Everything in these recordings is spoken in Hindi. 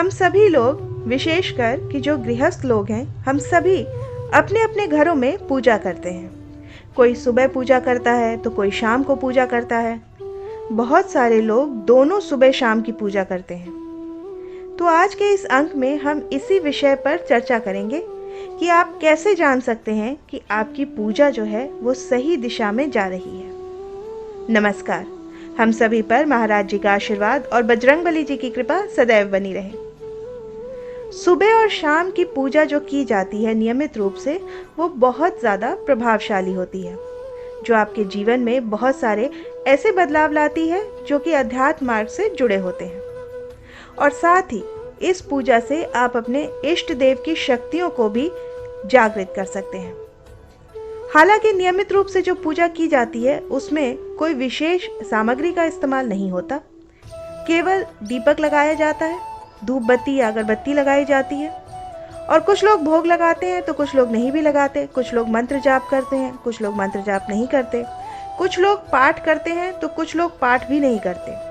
हम सभी लोग, विशेषकर कि जो गृहस्थ लोग हैं, हम सभी अपने अपने घरों में पूजा करते हैं। कोई सुबह पूजा करता है तो कोई शाम को पूजा करता है। बहुत सारे लोग दोनों सुबह शाम की पूजा करते हैं। तो आज के इस अंक में हम इसी विषय पर चर्चा करेंगे कि आप कैसे जान सकते हैं कि आपकी पूजा जो है वो सही दिशा में जा रही है। नमस्कार, हम सभी पर महाराज जी का आशीर्वाद और बजरंगबली जी की कृपा सदैव बनी रहे। सुबह और शाम की पूजा जो की जाती है नियमित रूप से, वो बहुत ज़्यादा प्रभावशाली होती है, जो आपके जीवन में बहुत सारे ऐसे बदलाव लाती है जो कि अध्यात्म मार्ग से जुड़े होते हैं। और साथ ही इस पूजा से आप अपने इष्ट देव की शक्तियों को भी जागृत कर सकते हैं। हालांकि नियमित रूप से जो पूजा की जाती है उसमें कोई विशेष सामग्री का इस्तेमाल नहीं होता, केवल दीपक लगाया जाता है, धूप बत्ती या अगरबत्ती लगाई जाती है। और कुछ लोग भोग लगाते हैं तो कुछ लोग नहीं भी लगाते। कुछ लोग मंत्र जाप करते हैं, कुछ लोग मंत्र जाप नहीं करते। कुछ लोग पाठ करते हैं तो कुछ लोग पाठ भी नहीं करते।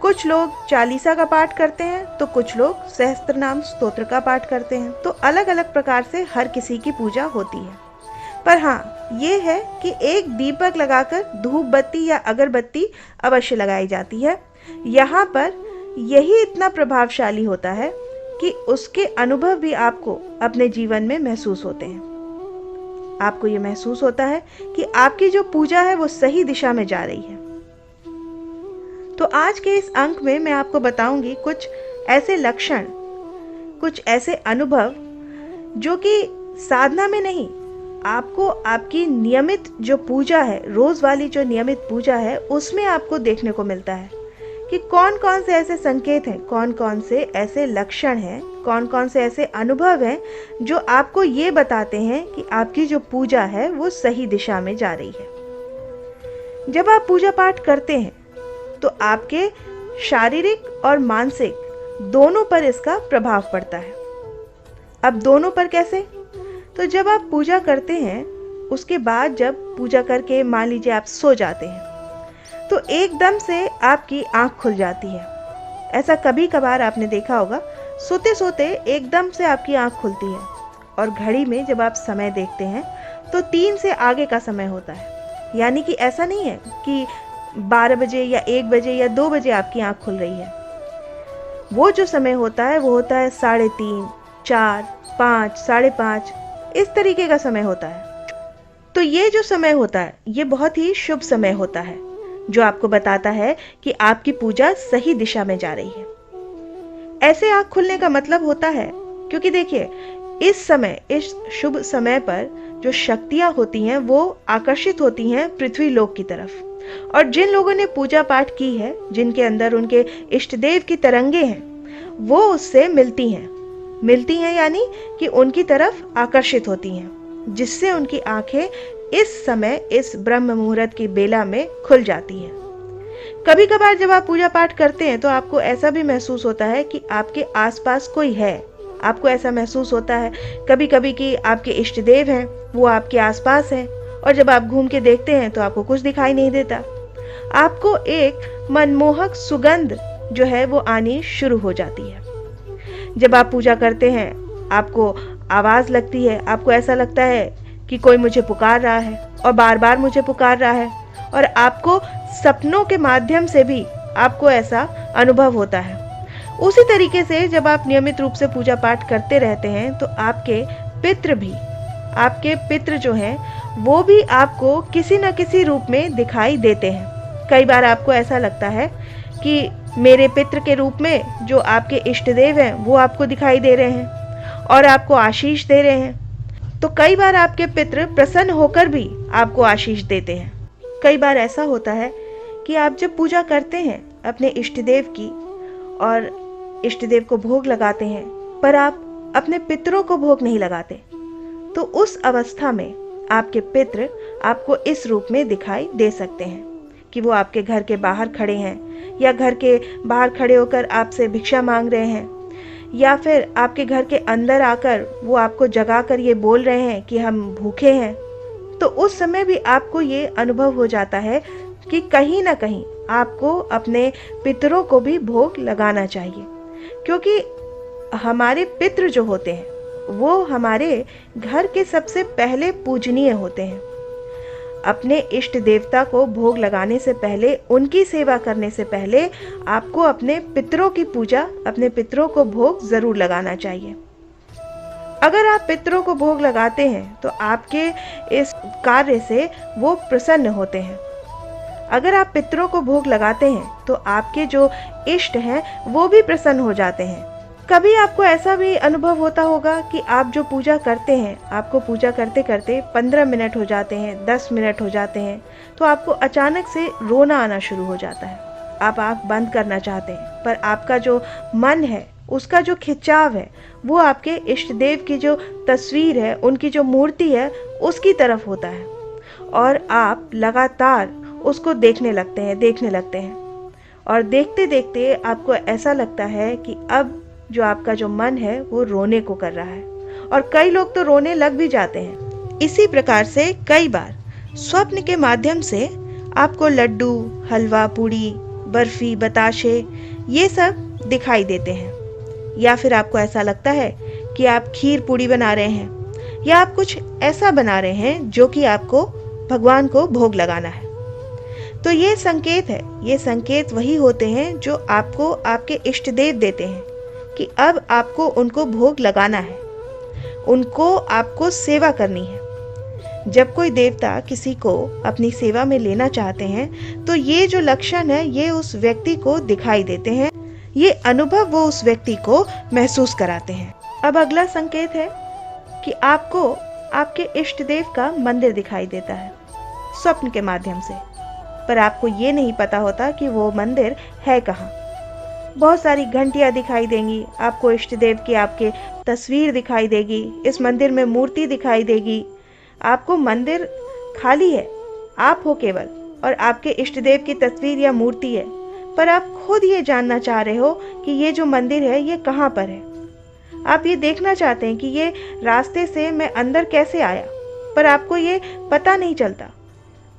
कुछ लोग चालीसा का पाठ करते हैं तो कुछ लोग सहस्त्रनाम स्तोत्र का पाठ करते हैं। तो अलग अलग प्रकार से हर किसी की पूजा होती है। पर हाँ, ये है कि एक दीपक लगाकर धूप बत्ती या अगरबत्ती अवश्य लगाई जाती है। यहाँ पर यही इतना प्रभावशाली होता है कि उसके अनुभव भी आपको अपने जीवन में महसूस होते हैं। आपको ये महसूस होता है कि आपकी जो पूजा है वो सही दिशा में जा रही है। तो आज के इस अंक में मैं आपको बताऊंगी कुछ ऐसे लक्षण, कुछ ऐसे अनुभव जो कि साधना में नहीं, आपको आपकी नियमित जो पूजा है, रोज वाली जो नियमित पूजा है, उसमें आपको देखने को मिलता है कि कौन कौन से ऐसे संकेत हैं, कौन कौन से ऐसे लक्षण हैं, कौन कौन से ऐसे अनुभव हैं जो आपको ये बताते हैं कि आपकी जो पूजा है वो सही दिशा में जा रही है। जब आप पूजा पाठ करते हैं तो आपके शारीरिक और मानसिक दोनों पर इसका प्रभाव पड़ता है। अब दोनों पर कैसे? तो जब आप पूजा करते हैं, उसके बाद जब पूजा करके मान लीजिए आप सो जाते हैं तो एकदम से आपकी आंख खुल जाती है। ऐसा कभी कभार आपने देखा होगा, सोते सोते एकदम से आपकी आंख खुलती है और घड़ी में जब आप समय देखते हैं तो 3 से आगे का समय होता है। यानी कि ऐसा नहीं है कि 12 बजे या 1 बजे या 2 बजे आपकी आंख खुल रही है। वो जो समय होता है वो होता है 3:30, 4, 5, 5:30, इस तरीके का समय होता है। तो ये जो समय होता है ये बहुत ही शुभ समय होता है, जो आपको बताता है कि आपकी पूजा सही दिशा में जा रही है। ऐसे आंख खुलने का मतलब होता है, क्योंकि देखिए इस समय, इस शुभ समय पर जो शक्तियां होती हैं वो आकर्षित होती हैं पृथ्वी लोक की तरफ। और जिन लोगों ने पूजा पाठ की है, जिनके अंदर उनके इष्ट देव की तरंगे हैं, वो उससे मिलती हैं यानी कि उनकी तरफ आकर्षित होती हैं, जिससे उनकी आंखें इस समय इस ब्रह्म मुहूर्त की बेला में खुल जाती हैं। कभी कभार जब आप पूजा पाठ करते हैं तो आपको ऐसा भी महसूस होता है कि आपके आसपास कोई है। आपको ऐसा महसूस होता है कभी कभी कि आपके इष्ट देव हैं, वो आपके आसपास हैं, और जब आप घूम के देखते हैं तो आपको कुछ दिखाई नहीं देता। आपको एक मनमोहक सुगंध जो है वो आनी शुरू हो जाती है। जब आप पूजा करते हैं आपको आवाज लगती है, आपको ऐसा लगता है कि कोई मुझे पुकार रहा है और बार बार मुझे पुकार रहा है। और आपको सपनों के माध्यम से भी आपको ऐसा अनुभव होता है। उसी तरीके से जब आप नियमित रूप से पूजा पाठ करते रहते हैं तो आपके पितृ जो हैं वो भी आपको किसी न किसी रूप में दिखाई देते हैं। कई बार आपको ऐसा लगता है कि मेरे पितृ के रूप में जो आपके इष्ट देव हैं वो आपको दिखाई दे रहे हैं और आपको आशीष दे रहे हैं। तो कई बार आपके पितृ प्रसन्न होकर भी आपको आशीष देते हैं। कई बार ऐसा होता है कि आप जब पूजा करते हैं अपने इष्ट देव की और इष्ट देव को भोग लगाते हैं, पर आप अपने पितरों को भोग नहीं लगाते, तो उस अवस्था में आपके पितृ आपको इस रूप में दिखाई दे सकते हैं कि वो आपके घर के बाहर खड़े हैं, या घर के बाहर खड़े होकर आपसे भिक्षा मांग रहे हैं, या फिर आपके घर के अंदर आकर वो आपको जगा कर ये बोल रहे हैं कि हम भूखे हैं। तो उस समय भी आपको ये अनुभव हो जाता है कि कहीं ना कहीं आपको अपने पितरों को भी भोग लगाना चाहिए, क्योंकि हमारे पितृ जो होते हैं वो हमारे घर के सबसे पहले पूजनीय होते हैं। अपने इष्ट देवता को भोग लगाने से पहले, उनकी सेवा करने से पहले आपको अपने पितरों की पूजा, अपने पितरों को भोग जरूर लगाना चाहिए। अगर आप पितरों को भोग लगाते हैं तो आपके इस कार्य से वो प्रसन्न होते हैं। अगर आप पितरों को भोग लगाते हैं तो आपके जो इष्ट हैं वो भी प्रसन्न हो जाते हैं। कभी आपको ऐसा भी अनुभव होता होगा कि आप जो पूजा करते हैं, आपको पूजा करते करते 15 मिनट हो जाते हैं, 10 मिनट हो जाते हैं, तो आपको अचानक से रोना आना शुरू हो जाता है। आप आँख बंद करना चाहते हैं, पर आपका जो मन है, उसका जो खिंचाव है वो आपके इष्ट देव की जो तस्वीर है, उनकी जो मूर्ति है, उसकी तरफ होता है और आप लगातार उसको देखने लगते हैं और देखते देखते आपको ऐसा लगता है कि अब जो आपका जो मन है वो रोने को कर रहा है, और कई लोग तो रोने लग भी जाते हैं। इसी प्रकार से कई बार स्वप्न के माध्यम से आपको लड्डू, हलवा पूड़ी, बर्फी, बताशे ये सब दिखाई देते हैं, या फिर आपको ऐसा लगता है कि आप खीर पूड़ी बना रहे हैं या आप कुछ ऐसा बना रहे हैं जो कि आपको भगवान को भोग लगाना है। तो ये संकेत है, ये संकेत वही होते हैं जो आपको आपके इष्ट देव देते हैं कि अब आपको उनको भोग लगाना है, उनको आपको सेवा करनी है। जब कोई देवता किसी को अपनी सेवा में लेना चाहते हैं तो ये जो लक्षण है ये उस व्यक्ति को दिखाई देते हैं, ये अनुभव वो उस व्यक्ति को महसूस कराते हैं। अब अगला संकेत है कि आपको आपके इष्ट देव का मंदिर दिखाई देता है स्वप्न के माध्यम से, पर आपको ये नहीं पता होता कि वो मंदिर है कहाँ। बहुत सारी घंटियां दिखाई देंगी, आपको इष्ट देव की आपके तस्वीर दिखाई देगी, इस मंदिर में मूर्ति दिखाई देगी। आपको मंदिर खाली है, आप हो केवल, और आपके इष्ट देव की तस्वीर या मूर्ति है, पर आप खुद ये जानना चाह रहे हो कि ये जो मंदिर है ये कहाँ पर है। आप ये देखना चाहते हैं कि ये रास्ते से मैं अंदर कैसे आया, पर आपको ये पता नहीं चलता।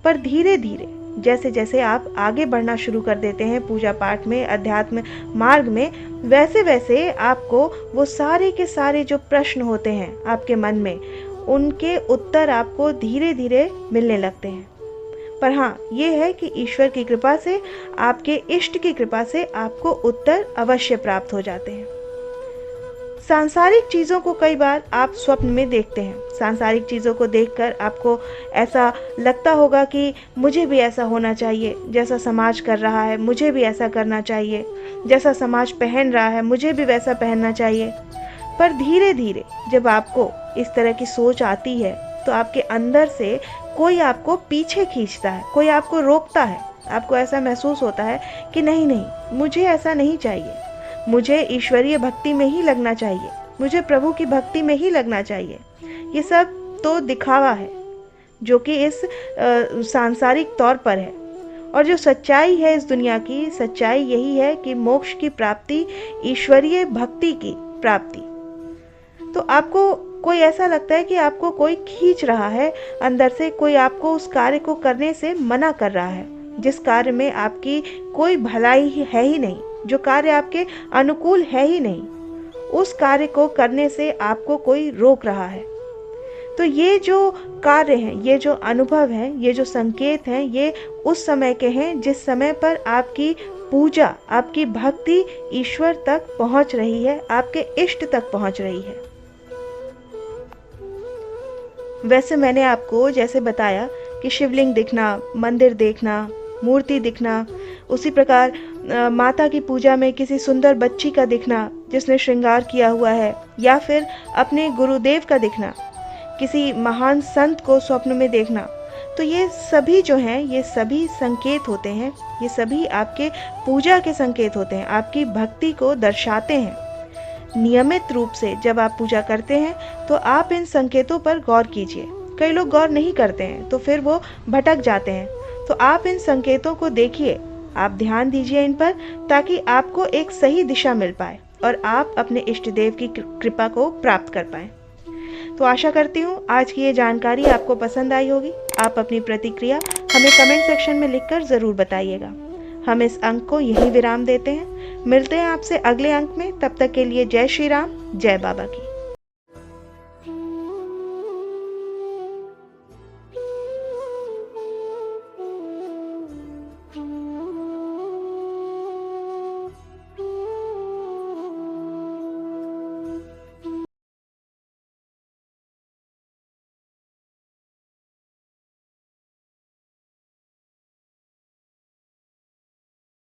पर धीरे धीरे जैसे जैसे आप आगे बढ़ना शुरू कर देते हैं पूजा पाठ में, अध्यात्म मार्ग में, वैसे वैसे आपको वो सारे के सारे जो प्रश्न होते हैं आपके मन में, उनके उत्तर आपको धीरे धीरे मिलने लगते हैं। पर हाँ, ये है कि ईश्वर की कृपा से, आपके इष्ट की कृपा से आपको उत्तर अवश्य प्राप्त हो जाते हैं। सांसारिक चीज़ों को कई बार आप स्वप्न में देखते हैं। सांसारिक चीज़ों को देखकर आपको ऐसा लगता होगा कि मुझे भी ऐसा होना चाहिए, जैसा समाज कर रहा है मुझे भी ऐसा करना चाहिए, जैसा समाज पहन रहा है मुझे भी वैसा पहनना चाहिए। पर धीरे धीरे जब आपको इस तरह की सोच आती है तो आपके अंदर से कोई आपको पीछे खींचता है, कोई आपको रोकता है। आपको ऐसा महसूस होता है कि नहीं नहीं, मुझे ऐसा नहीं चाहिए, मुझे ईश्वरीय भक्ति में ही लगना चाहिए, मुझे प्रभु की भक्ति में ही लगना चाहिए। ये सब तो दिखावा है जो कि इस सांसारिक तौर पर है, और जो सच्चाई है इस दुनिया की, सच्चाई यही है कि मोक्ष की प्राप्ति, ईश्वरीय भक्ति की प्राप्ति। तो आपको कोई ऐसा लगता है कि आपको कोई खींच रहा है अंदर से, कोई आपको उस कार्य को करने से मना कर रहा है जिस कार्य में आपकी कोई भलाई है ही नहीं, जो कार्य आपके अनुकूल है ही नहीं, उस कार्य को करने से आपको कोई रोक रहा है। तो ये जो कार्य हैं, ये जो अनुभव हैं, ये जो संकेत हैं, ये उस समय के हैं जिस समय पर आपकी पूजा, आपकी भक्ति ईश्वर तक पहुंच रही है, आपके इष्ट तक पहुंच रही है। वैसे मैंने आपको जैसे बताया कि शिवलिंग दिखना, मंदिर देखना, मूर्ति दिखना, उसी प्रकार माता की पूजा में किसी सुंदर बच्ची का दिखना जिसने श्रृंगार किया हुआ है, या फिर अपने गुरुदेव का दिखना, किसी महान संत को स्वप्न में देखना, तो ये सभी जो हैं ये सभी संकेत होते हैं, ये सभी आपके पूजा के संकेत होते हैं, आपकी भक्ति को दर्शाते हैं। नियमित रूप से जब आप पूजा करते हैं तो आप इन संकेतों पर गौर कीजिए। कई लोग गौर नहीं करते हैं तो फिर वो भटक जाते हैं, तो आप इन संकेतों को देखिए, आप ध्यान दीजिए इन पर, ताकि आपको एक सही दिशा मिल पाए और आप अपने इष्ट देव की कृपा को प्राप्त कर पाएं। तो आशा करती हूँ आज की ये जानकारी आपको पसंद आई होगी। आप अपनी प्रतिक्रिया हमें कमेंट सेक्शन में लिखकर ज़रूर बताइएगा। हम इस अंक को यहीं विराम देते हैं। मिलते हैं आपसे अगले अंक में। तब तक के लिए जय श्री राम, जय बाबा की।